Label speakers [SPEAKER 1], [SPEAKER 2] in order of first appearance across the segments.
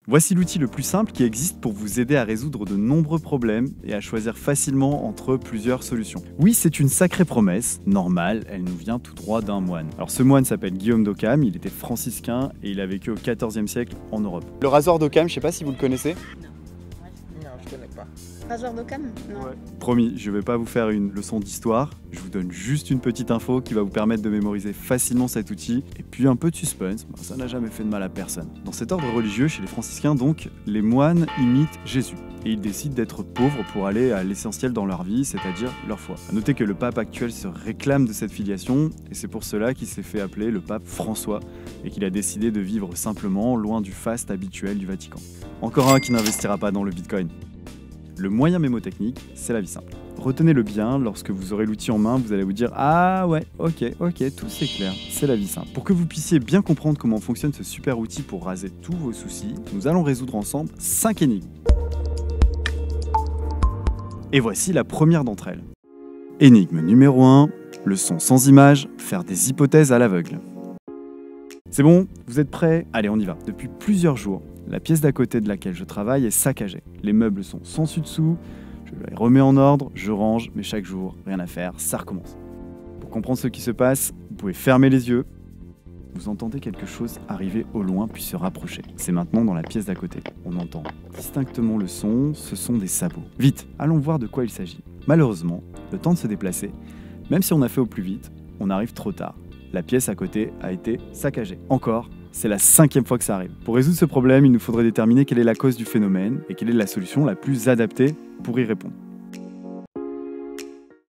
[SPEAKER 1] Voici l'outil le plus simple qui existe pour vous aider à résoudre de nombreux problèmes et à choisir facilement entre plusieurs solutions. Oui, c'est une sacrée promesse, normale, elle nous vient tout droit d'un moine. Alors ce moine s'appelle Guillaume d'Occam, il était franciscain et il a vécu au XIVe siècle en Europe. Le rasoir d'Occam, je sais pas si vous le connaissez.
[SPEAKER 2] Non, je connais pas.
[SPEAKER 3] Rasoir d'Occam? Non.
[SPEAKER 1] Ouais. Promis, je vais pas vous faire une leçon d'histoire, je vous donne juste une petite info qui va vous permettre de mémoriser facilement cet outil, et puis un peu de suspense, ça n'a jamais fait de mal à personne. Dans cet ordre religieux, chez les franciscains donc, les moines imitent Jésus, et ils décident d'être pauvres pour aller à l'essentiel dans leur vie, c'est-à-dire leur foi. À noter que le pape actuel se réclame de cette filiation, et c'est pour cela qu'il s'est fait appeler le pape François, et qu'il a décidé de vivre simplement, loin du faste habituel du Vatican. Encore un qui n'investira pas dans le Bitcoin. Le moyen mémotechnique, c'est la vie simple. Retenez-le bien, lorsque vous aurez l'outil en main, vous allez vous dire « Ah ouais, ok, tout c'est clair, c'est la vie simple ». Pour que vous puissiez bien comprendre comment fonctionne ce super outil pour raser tous vos soucis, nous allons résoudre ensemble 5 énigmes. Et voici la première d'entre elles. Énigme numéro 1, le son sans image, faire des hypothèses à l'aveugle. C'est bon, vous êtes prêts? Allez, on y va. Depuis plusieurs jours, la pièce d'à côté de laquelle je travaille est saccagée. Les meubles sont sans dessus-dessous, je les remets en ordre, je range, mais chaque jour, rien à faire, ça recommence. Pour comprendre ce qui se passe, vous pouvez fermer les yeux. Vous entendez quelque chose arriver au loin puis se rapprocher. C'est maintenant dans la pièce d'à côté. On entend distinctement le son, ce sont des sabots. Vite, allons voir de quoi il s'agit. Malheureusement, le temps de se déplacer, même si on a fait au plus vite, on arrive trop tard. La pièce à côté a été saccagée. Encore, c'est la 5e fois que ça arrive. Pour résoudre ce problème, il nous faudrait déterminer quelle est la cause du phénomène et quelle est la solution la plus adaptée pour y répondre.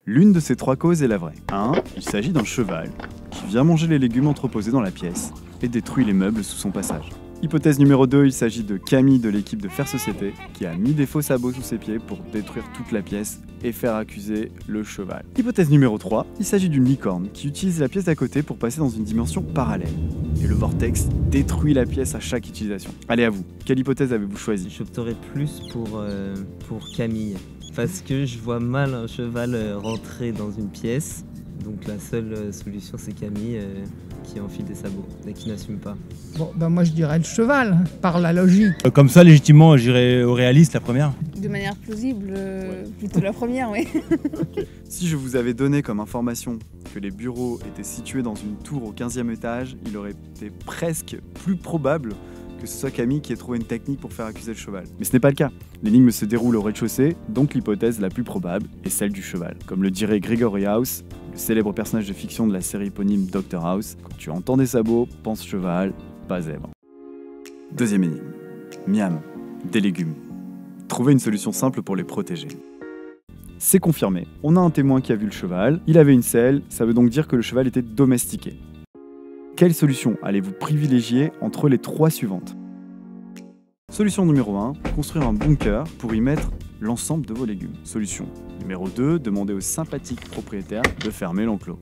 [SPEAKER 1] L'une de ces 3 causes est la vraie. 1. Il s'agit d'un cheval qui vient manger les légumes entreposés dans la pièce et détruit les meubles sous son passage. Hypothèse numéro 2, il s'agit de Camille de l'équipe de Faire Société qui a mis des faux sabots sous ses pieds pour détruire toute la pièce et faire accuser le cheval. Hypothèse numéro 3, il s'agit d'une licorne qui utilise la pièce d'à côté pour passer dans une dimension parallèle. Et le vortex détruit la pièce à chaque utilisation. Allez, à vous, quelle hypothèse avez-vous choisi?
[SPEAKER 2] J'opterais plus pour Camille. Parce que je vois mal un cheval rentrer dans une pièce. Donc la seule solution, c'est Camille qui enfile des sabots et qui n'assume pas.
[SPEAKER 4] Bon, ben moi je dirais le cheval, par la logique.
[SPEAKER 5] Comme ça, légitimement, j'irais au réaliste, la première.
[SPEAKER 3] De manière plausible, plutôt la première, oui.
[SPEAKER 1] Si je vous avais donné comme information que les bureaux étaient situés dans une tour au 15e étage, il aurait été presque plus probable que ce soit Camille qui ait trouvé une technique pour faire accuser le cheval. Mais ce n'est pas le cas. L'énigme se déroule au rez-de-chaussée, donc l'hypothèse la plus probable est celle du cheval. Comme le dirait Gregory House, le célèbre personnage de fiction de la série éponyme Dr House, quand tu entends des sabots, pense cheval, pas zèbre. Deuxième énigme. Miam, des légumes. Trouvez une solution simple pour les protéger. C'est confirmé, on a un témoin qui a vu le cheval, il avait une selle, ça veut donc dire que le cheval était domestiqué. Quelle solution allez-vous privilégier entre les 3 suivantes? Solution numéro 1, construire un bunker pour y mettre l'ensemble de vos légumes. Solution numéro 2, demander au sympathique propriétaire de fermer l'enclos.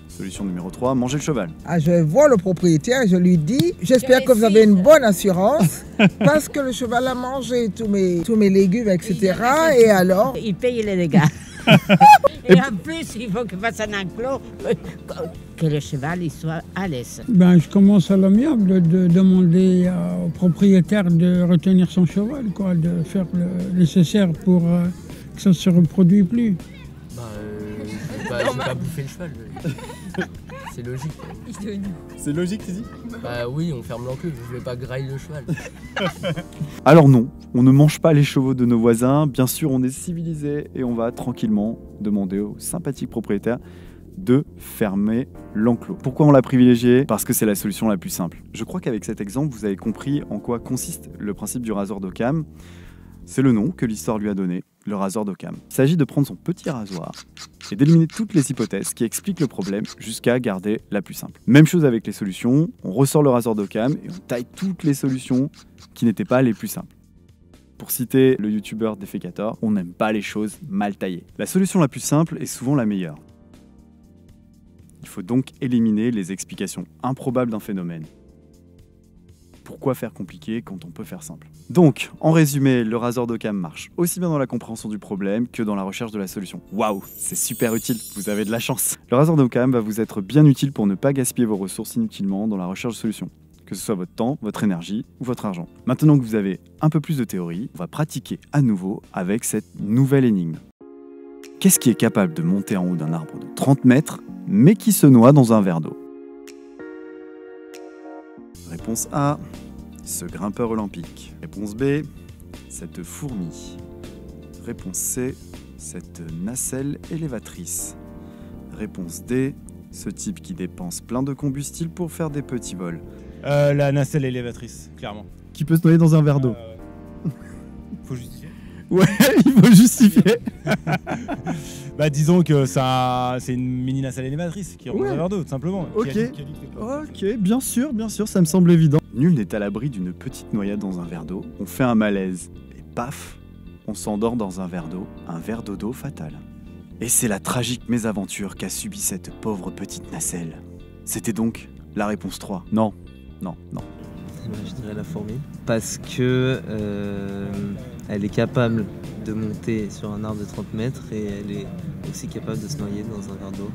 [SPEAKER 1] Solution numéro 3, manger le cheval.
[SPEAKER 6] Ah, je vais voir le propriétaire et je lui dis, j'espère que vous avez une bonne assurance parce que le cheval a mangé tous mes légumes, etc. Et alors?
[SPEAKER 7] Il paye les dégâts. Et en plus, il faut qu'il fasse un enclos, que le cheval il soit à l'aise.
[SPEAKER 4] Ben, je commence à l'amiable de demander au propriétaire de retenir son cheval, quoi, de faire le nécessaire pour que ça ne se reproduise plus.
[SPEAKER 2] Je vais pas bouffer le cheval. C'est logique.
[SPEAKER 1] C'est logique, tu dis?
[SPEAKER 2] Bah oui, on ferme l'enclos, je vais pas grailler le cheval.
[SPEAKER 1] Alors non, on ne mange pas les chevaux de nos voisins, bien sûr on est civilisé et on va tranquillement demander au sympathique propriétaire de fermer l'enclos. Pourquoi on l'a privilégié? Parce que c'est la solution la plus simple. Je crois qu'avec cet exemple, vous avez compris en quoi consiste le principe du rasoir d'Occam. C'est le nom que l'histoire lui a donné, le rasoir d'Occam. Il s'agit de prendre son petit rasoir et d'éliminer toutes les hypothèses qui expliquent le problème jusqu'à garder la plus simple. Même chose avec les solutions, on ressort le rasoir d'Occam et on taille toutes les solutions qui n'étaient pas les plus simples. Pour citer le youtubeur Defecator, on n'aime pas les choses mal taillées. La solution la plus simple est souvent la meilleure. Il faut donc éliminer les explications improbables d'un phénomène. Pourquoi faire compliqué quand on peut faire simple? Donc, en résumé, le rasoir d'Occam marche aussi bien dans la compréhension du problème que dans la recherche de la solution. Waouh, c'est super utile, vous avez de la chance. Le rasoir d'Occam va vous être bien utile pour ne pas gaspiller vos ressources inutilement dans la recherche de solutions. que ce soit votre temps, votre énergie ou votre argent. Maintenant que vous avez un peu plus de théorie, on va pratiquer à nouveau avec cette nouvelle énigme. Qu'est-ce qui est capable de monter en haut d'un arbre de 30 mètres, mais qui se noie dans un verre d'eau? Réponse A, ce grimpeur olympique. Réponse B, cette fourmi. Réponse C, cette nacelle élévatrice. Réponse D, ce type qui dépense plein de combustible pour faire des petits vols.
[SPEAKER 5] La nacelle élévatrice, clairement.
[SPEAKER 1] Qui peut se noyer dans un verre d'eau.
[SPEAKER 5] Faut justifier.
[SPEAKER 1] Ouais, il faut justifier.
[SPEAKER 5] Bah disons que c'est une mini nacelle élévatrice qui rentre dans un verre d'eau, tout simplement.
[SPEAKER 1] Ok. Ok, bien sûr, ça me semble évident. Nul n'est à l'abri d'une petite noyade dans un verre d'eau. On fait un malaise et paf, on s'endort dans un verre d'eau, un verre d'eau fatal. Et c'est la tragique mésaventure qu'a subie cette pauvre petite nacelle. C'était donc la réponse 3. Non.
[SPEAKER 2] Moi, je dirais la fourmi. Parce que elle est capable de monter sur un arbre de 30 mètres et elle est aussi capable de se noyer dans un verre d'eau.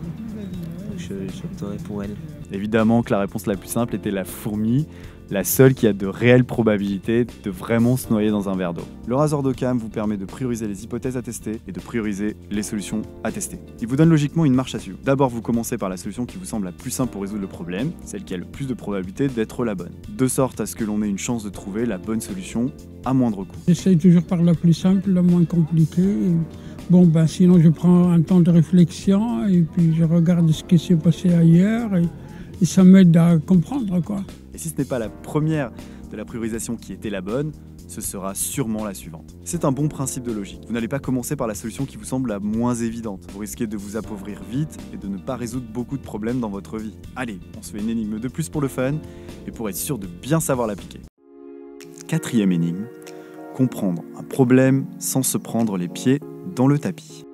[SPEAKER 2] Donc j'opterais pour elle.
[SPEAKER 1] Évidemment que la réponse la plus simple était la fourmi, la seule qui a de réelles probabilités de vraiment se noyer dans un verre d'eau. Le rasoir d'Occam vous permet de prioriser les hypothèses à tester et de prioriser les solutions à tester. Il vous donne logiquement une marche à suivre. D'abord, vous commencez par la solution qui vous semble la plus simple pour résoudre le problème, celle qui a le plus de probabilité d'être la bonne, de sorte à ce que l'on ait une chance de trouver la bonne solution à moindre coût.
[SPEAKER 4] J'essaye toujours par la plus simple, la moins compliquée. Bon, sinon je prends un temps de réflexion et puis je regarde ce qui s'est passé ailleurs et ça m'aide à comprendre, quoi.
[SPEAKER 1] Et si ce n'est pas la première de la priorisation qui était la bonne, ce sera sûrement la suivante. C'est un bon principe de logique. Vous n'allez pas commencer par la solution qui vous semble la moins évidente. Vous risquez de vous appauvrir vite et de ne pas résoudre beaucoup de problèmes dans votre vie. Allez, on se fait une énigme de plus pour le fun et pour être sûr de bien savoir l'appliquer. 4e énigme. Comprendre un problème sans se prendre les pieds dans le tapis.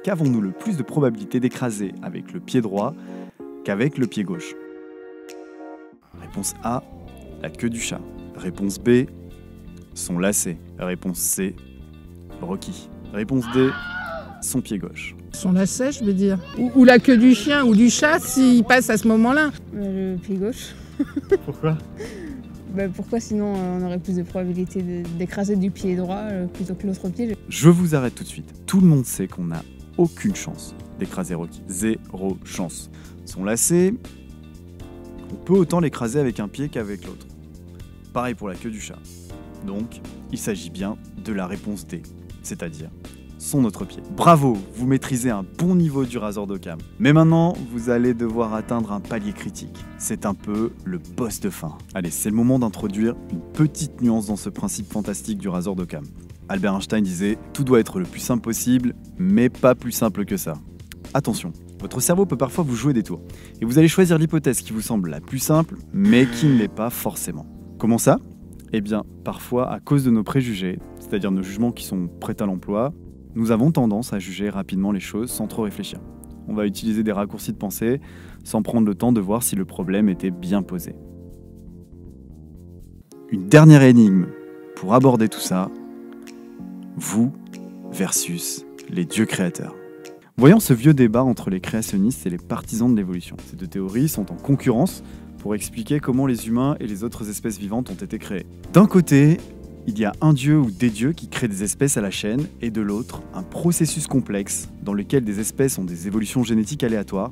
[SPEAKER 1] Qu'avons-nous le plus de probabilité d'écraser avec le pied droit qu'avec le pied gauche? Réponse A, la queue du chat. Réponse B, son lacet. Réponse C, Rocky. Réponse D, son pied gauche.
[SPEAKER 8] Son lacet, je veux dire. Ou la queue du chien ou du chat s'il passe à ce moment-là.
[SPEAKER 3] Le pied gauche.
[SPEAKER 1] Pourquoi?
[SPEAKER 3] Pourquoi sinon on aurait plus de probabilité d'écraser du pied droit plutôt que l'autre pied.
[SPEAKER 1] Je vous arrête tout de suite. Tout le monde sait qu'on n'a aucune chance d'écraser Rocky. 0 chance. Son lacet, on peut autant l'écraser avec un pied qu'avec l'autre. Pareil pour la queue du chat. Donc, il s'agit bien de la réponse D, c'est-à-dire son autre pied. Bravo, vous maîtrisez un bon niveau du rasoir d'Occam. Mais maintenant, vous allez devoir atteindre un palier critique. C'est un peu le boss de fin. Allez, c'est le moment d'introduire une petite nuance dans ce principe fantastique du rasoir d'Occam. Albert Einstein disait « Tout doit être le plus simple possible, mais pas plus simple que ça ». Attention, votre cerveau peut parfois vous jouer des tours. Et vous allez choisir l'hypothèse qui vous semble la plus simple, mais qui ne l'est pas forcément. Comment ça? Eh bien, parfois, à cause de nos préjugés, c'est-à-dire nos jugements qui sont prêts à l'emploi, nous avons tendance à juger rapidement les choses sans trop réfléchir. On va utiliser des raccourcis de pensée sans prendre le temps de voir si le problème était bien posé. Une dernière énigme pour aborder tout ça. Vous versus les dieux créateurs. Voyons ce vieux débat entre les créationnistes et les partisans de l'évolution. Ces deux théories sont en concurrence pour expliquer comment les humains et les autres espèces vivantes ont été créés. D'un côté, il y a un dieu ou des dieux qui créent des espèces à la chaîne, et de l'autre, un processus complexe dans lequel des espèces ont des évolutions génétiques aléatoires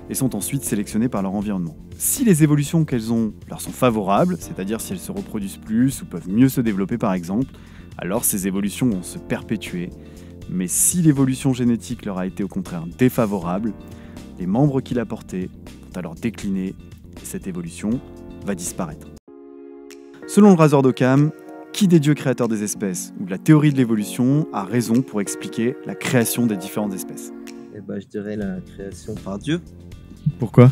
[SPEAKER 1] et sont ensuite sélectionnées par leur environnement. Si les évolutions qu'elles ont leur sont favorables, c'est-à-dire si elles se reproduisent plus ou peuvent mieux se développer par exemple, alors ces évolutions vont se perpétuer. Mais si l'évolution génétique leur a été au contraire défavorable, les membres qui la portaient vont alors décliner et cette évolution va disparaître. Selon le rasoir d'Occam, qui des dieux créateurs des espèces ou de la théorie de l'évolution a raison pour expliquer la création des différentes espèces?
[SPEAKER 2] Je dirais la création par Dieu,
[SPEAKER 1] Pourquoi?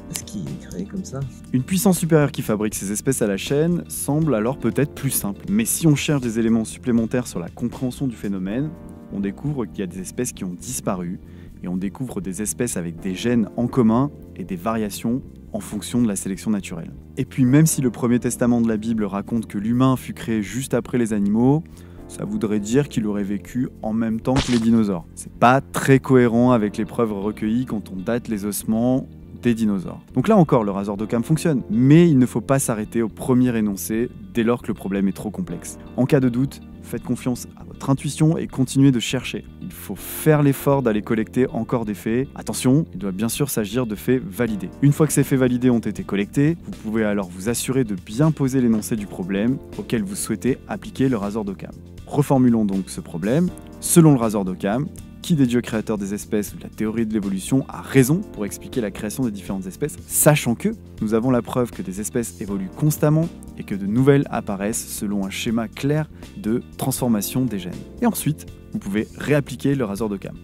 [SPEAKER 2] parce qu'il est créé comme ça.
[SPEAKER 1] Une puissance supérieure qui fabrique ces espèces à la chaîne semble alors peut-être plus simple. Mais si on cherche des éléments supplémentaires sur la compréhension du phénomène, on découvre qu'il y a des espèces qui ont disparu et on découvre des espèces avec des gènes en commun et des variations en fonction de la sélection naturelle. Et puis même si le Premier Testament de la Bible raconte que l'humain fut créé juste après les animaux, ça voudrait dire qu'il aurait vécu en même temps que les dinosaures. C'est pas très cohérent avec les preuves recueillies quand on date les ossements des dinosaures. Donc là encore, le rasoir d'Occam fonctionne, mais il ne faut pas s'arrêter au premier énoncé dès lors que le problème est trop complexe. En cas de doute, faites confiance à votre intuition et continuez de chercher. Il faut faire l'effort d'aller collecter encore des faits. Attention, il doit bien sûr s'agir de faits validés. Une fois que ces faits validés ont été collectés, vous pouvez alors vous assurer de bien poser l'énoncé du problème auquel vous souhaitez appliquer le rasoir d'Occam. Reformulons donc ce problème. Selon le rasoir d'Occam, qui des dieux créateurs des espèces ou de la théorie de l'évolution a raison pour expliquer la création des différentes espèces, sachant que nous avons la preuve que des espèces évoluent constamment et que de nouvelles apparaissent selon un schéma clair de transformation des gènes. Et ensuite, vous pouvez réappliquer le rasoir d'Occam.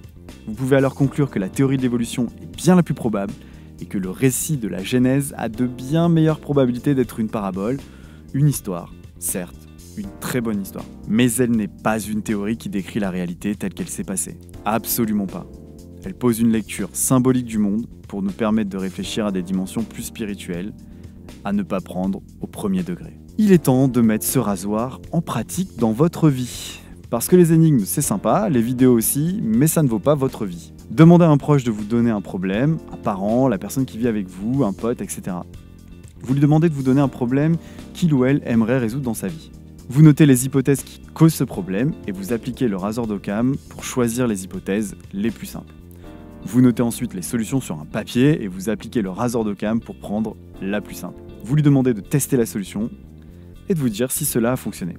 [SPEAKER 1] Vous pouvez alors conclure que la théorie de l'évolution est bien la plus probable et que le récit de la Genèse a de bien meilleures probabilités d'être une parabole, une histoire, certes, une très bonne histoire. Mais elle n'est pas une théorie qui décrit la réalité telle qu'elle s'est passée. Absolument pas. Elle pose une lecture symbolique du monde pour nous permettre de réfléchir à des dimensions plus spirituelles, à ne pas prendre au premier degré. Il est temps de mettre ce rasoir en pratique dans votre vie. Parce que les énigmes, c'est sympa, les vidéos aussi, mais ça ne vaut pas votre vie. Demandez à un proche de vous donner un problème, un parent, la personne qui vit avec vous, un pote, etc. Vous lui demandez de vous donner un problème qu'il ou elle aimerait résoudre dans sa vie. Vous notez les hypothèses qui causent ce problème et vous appliquez le rasoir d'Occam pour choisir les hypothèses les plus simples. Vous notez ensuite les solutions sur un papier et vous appliquez le rasoir d'Occam pour prendre la plus simple. Vous lui demandez de tester la solution et de vous dire si cela a fonctionné.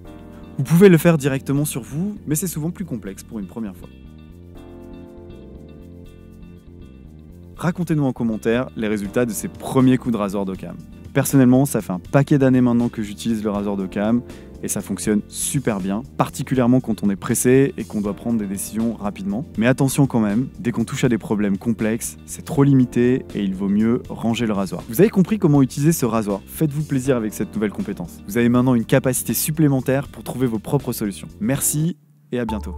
[SPEAKER 1] Vous pouvez le faire directement sur vous, mais c'est souvent plus complexe pour une première fois. Racontez-nous en commentaire les résultats de ces premiers coups de rasoir d'Occam. Personnellement, ça fait un paquet d'années maintenant que j'utilise le rasoir d'Occam et ça fonctionne super bien, particulièrement quand on est pressé et qu'on doit prendre des décisions rapidement. Mais attention quand même, dès qu'on touche à des problèmes complexes, c'est trop limité et il vaut mieux ranger le rasoir. Vous avez compris comment utiliser ce rasoir. Faites-vous plaisir avec cette nouvelle compétence. Vous avez maintenant une capacité supplémentaire pour trouver vos propres solutions. Merci et à bientôt.